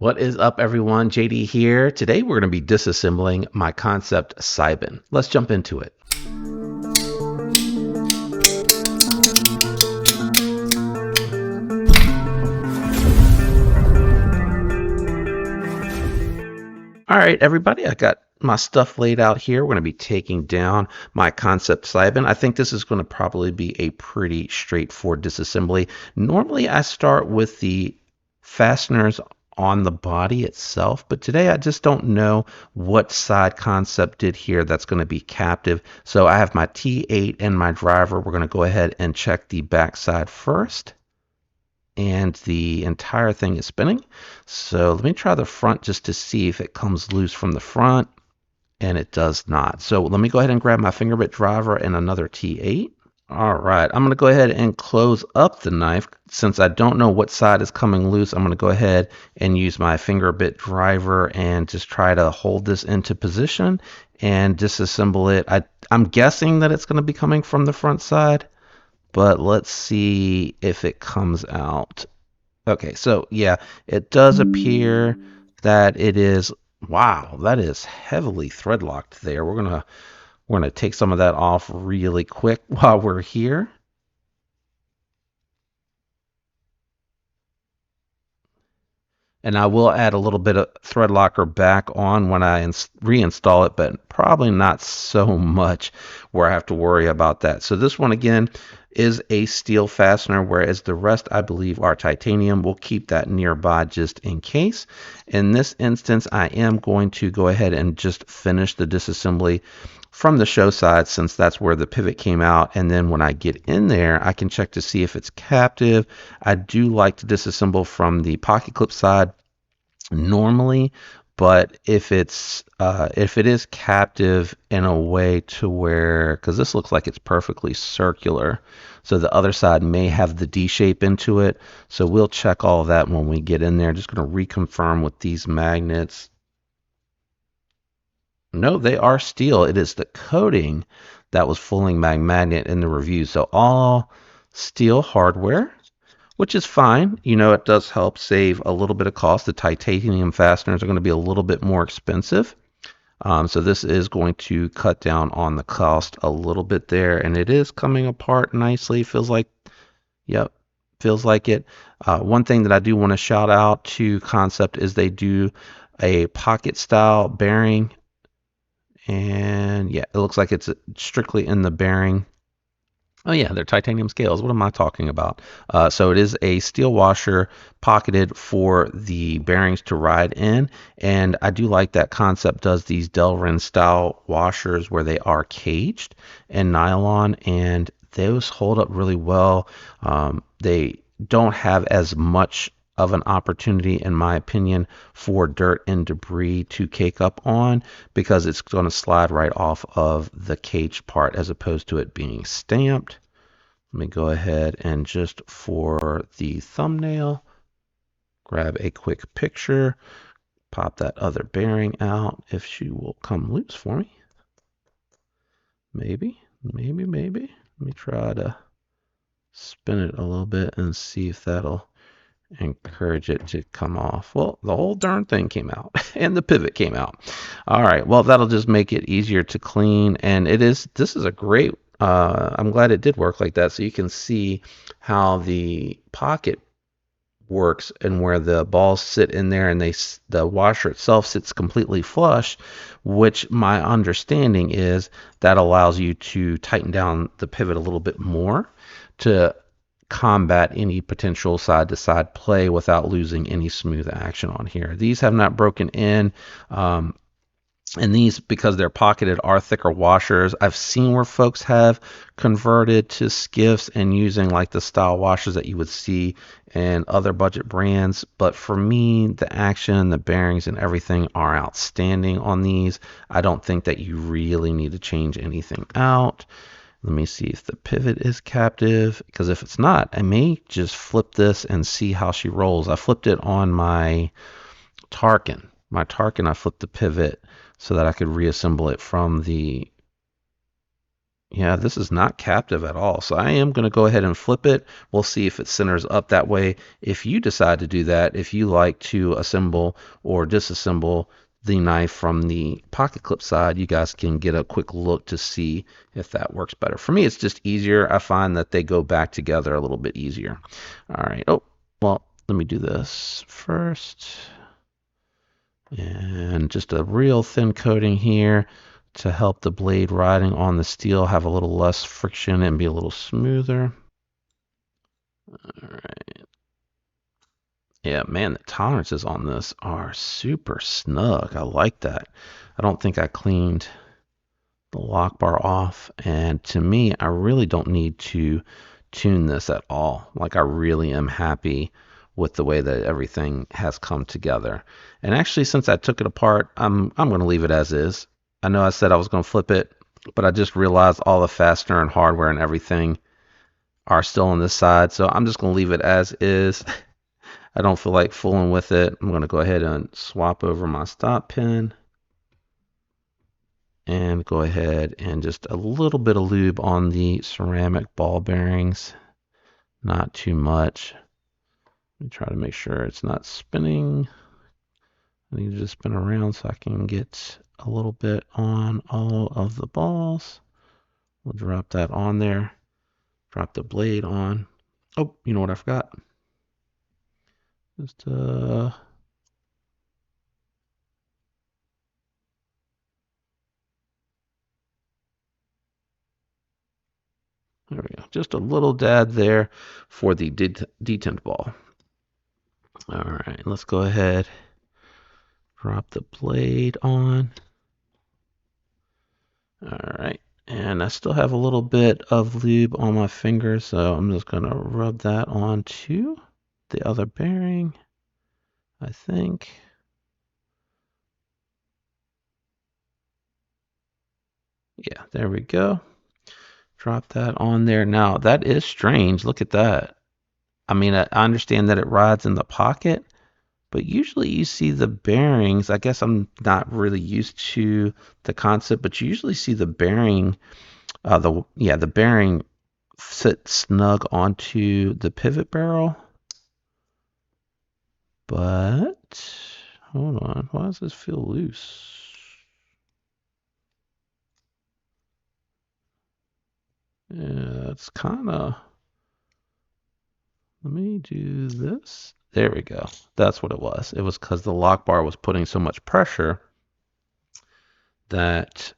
What is up, everyone? JD here. Today we're going to be disassembling my Kansept Cybin. Let's jump into it. All right, everybody, I got my stuff laid out here. We're going to be taking down my Kansept Cybin. I think this is going to probably be a pretty straightforward disassembly. Normally, I start with the fasteners on the body itself, but today I just don't know what side Kansept did here that's going to be captive. So I have my T8 and my driver. We're going to go ahead and check the back side first. And the entire thing is spinning. So let me try the front just to see if it comes loose from the front, and it does not. So let me go ahead and grab my finger bit driver and another T8. All right, I'm going to go ahead and close up the knife. Since I don't know what side is coming loose, I'm going to go ahead and use my finger bit driver and just try to hold this into position and disassemble it. I'm guessing that it's going to be coming from the front side, but let's see if it comes out. Okay, so yeah, it does appear that it is. Wow, that is heavily thread locked there. We're gonna take some of that off really quick while we're here. And I will add a little bit of thread locker back on when I reinstall it, but probably not so much where I have to worry about that. So this one again is a steel fastener, whereas the rest I believe are titanium. We'll keep that nearby just in case. In this instance, I am going to go ahead and just finish the disassembly from the show side, since that's where the pivot came out, and then when I get in there I can check to see if it's captive. I do like to disassemble from the pocket clip side normally, but if it is captive in a way to where, because this looks like it's perfectly circular, so the other side may have the D shape into it, so we'll check all of that when we get in there. Just going to reconfirm with these magnets. No, they are steel. It is the coating that was fooling my magnet in the review. So all steel hardware, which is fine. You know, it does help save a little bit of cost. The titanium fasteners are going to be a little bit more expensive. So this is going to cut down on the cost a little bit there. And it is coming apart nicely. Feels like, yep, feels like it. One thing that I do want to shout out to Kansept is they do a pocket style bearing. And yeah, it looks like it's strictly in the bearing. Oh yeah, they're titanium scales. What am I talking about? So it is a steel washer pocketed for the bearings to ride in. And I do like that Kansept does these Delrin style washers where they are caged in nylon, and those hold up really well. They don't have as much of an opportunity, in my opinion, for dirt and debris to cake up on, because it's going to slide right off of the caged part as opposed to it being stamped. Let me go ahead and just for the thumbnail, grab a quick picture, pop that other bearing out if she will come loose for me. Maybe. Let me try to spin it a little bit and see if that'll encourage it to come off. Well, the whole darn thing came out and the pivot came out. All right, well, that'll just make it easier to clean. And this is a great, I'm glad it did work like that, so you can see how the pocket works and where the balls sit in there, and the washer itself sits completely flush, which my understanding is that allows you to tighten down the pivot a little bit more to combat any potential side-to-side play without losing any smooth action on here. These have not broken in, and these, because they're pocketed, are thicker washers. I've seen where folks have converted to skiffs and using like the style washers that you would see in other budget brands, but for me, the action, the bearings, and everything are outstanding on these. I don't think that you really need to change anything out. Let me see if the pivot is captive, because if it's not, I may just flip this and see how she rolls. I flipped it on my Tarkin. I flipped the pivot so that I could reassemble it from the Yeah, this is not captive at all. So I am going to go ahead and flip it. We'll see if it centers up that way. If you decide to do that, if you like to assemble or disassemble the knife from the pocket clip side, you guys can get a quick look to see if that works better. For me, it's just easier. I find that they go back together a little bit easier. All right. Oh, well, let me do this first. And just a real thin coating here to help the blade riding on the steel have a little less friction and be a little smoother. All right. Yeah, man, the tolerances on this are super snug. I like that. I don't think I cleaned the lock bar off, and to me, I really don't need to tune this at all. Like, I really am happy with the way that everything has come together. And actually, since I took it apart, I'm going to leave it as is. I know I said I was going to flip it, but I just realized all the fastener and hardware and everything are still on this side, so I'm just going to leave it as is. I don't feel like fooling with it. I'm going to go ahead and swap over my stop pin and go ahead and just a little bit of lube on the ceramic ball bearings. Not too much. Let me try to make sure it's not spinning. I need to just spin around so I can get a little bit on all of the balls. We'll drop that on there. Drop the blade on. Oh, you know what I forgot? Just there we go. Just a little dab there for the detent ball. All right, let's go ahead. Drop the blade on. All right, and I still have a little bit of lube on my finger, so I'm just going to rub that onto the other bearing, I think. Yeah, there we go. Drop that on there. Now, that is strange. Look at that. I mean, I understand that it rides in the pocket, but usually you see the bearings. I guess I'm not really used to the concept, but you usually see the bearing, the bearing sit snug onto the pivot barrel. But hold on, why does this feel loose? Yeah, it's kind of. Let me do this. There we go. That's what it was. It was because the lock bar was putting so much pressure that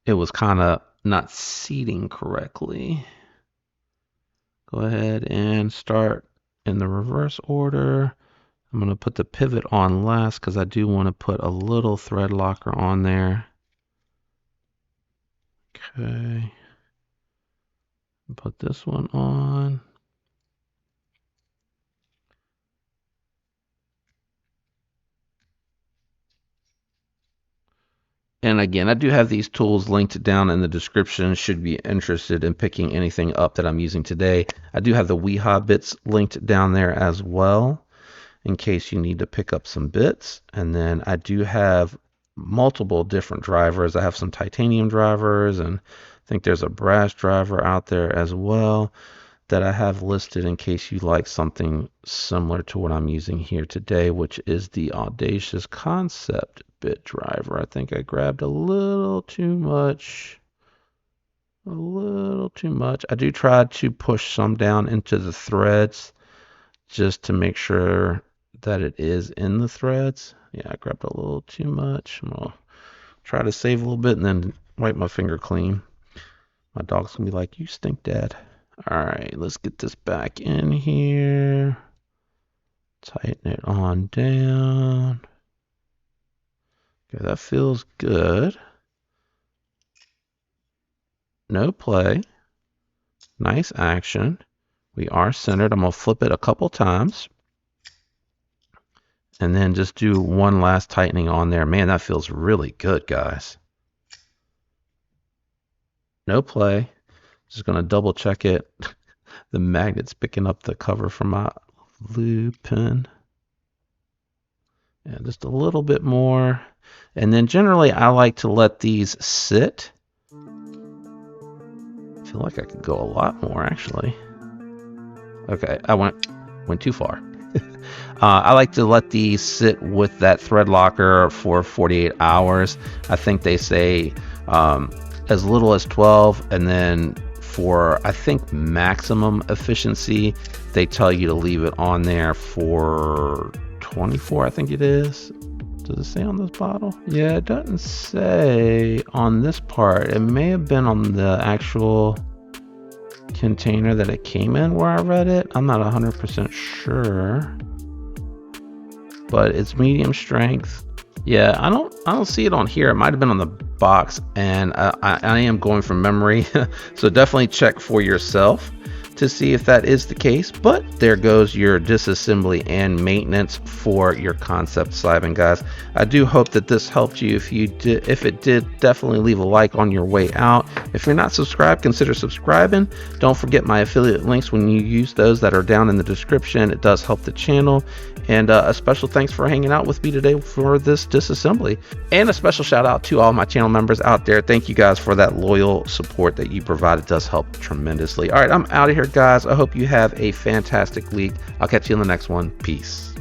it was kind of not seating correctly. Go ahead and start in the reverse order. I'm going to put the pivot on last because I do want to put a little thread locker on there. Okay. Put this one on. And again, I do have these tools linked down in the description. Should be interested in picking anything up that I'm using today. I do have the Weehaw bits linked down there as well, in case you need to pick up some bits. And then I do have multiple different drivers. I have some titanium drivers, and I think there's a brass driver out there as well that I have listed in case you like something similar to what I'm using here today, which is the Audacious Concept bit driver. I think I grabbed a little too much. A little too much. I do try to push some down into the threads just to make sure that it is in the threads. Yeah, I grabbed a little too much. I'm gonna try to save a little bit and then wipe my finger clean. My dog's gonna be like, "You stink, Dad." All right, let's get this back in here. Tighten it on down. Okay, that feels good. No play. Nice action. We are centered. I'm going to flip it a couple times. And then just do one last tightening on there. Man, that feels really good, guys. No play. Just going to double check it. The magnet's picking up the cover from my lube pen. And just a little bit more. And then generally I like to let these sit feel like I could go a lot more actually. Okay, I went too far. I like to let these sit with that thread locker for 48 hours. I think they say as little as 12, and then for I think maximum efficiency, they tell you to leave it on there for 24, I think it is. Does it say on this bottle? Yeah, it doesn't say on this part. It may have been on the actual container that it came in where I read it. I'm not 100% sure, but it's medium strength. Yeah, I don't see it on here. It might have been on the box, and I am going from memory, so definitely check for yourself to see if that is the case. But there goes your disassembly and maintenance for your Kansept Cybin, guys. I do hope that this helped you. If it did, definitely leave a like on your way out. If you're not subscribed, consider subscribing. Don't forget my affiliate links when you use those that are down in the description. It does help the channel. And a special thanks for hanging out with me today for this disassembly. And a special shout out to all my channel members out there. Thank you guys for that loyal support that you provide. It does help tremendously. All right, I'm out of here, guys. I hope you have a fantastic week. I'll catch you in the next one. Peace.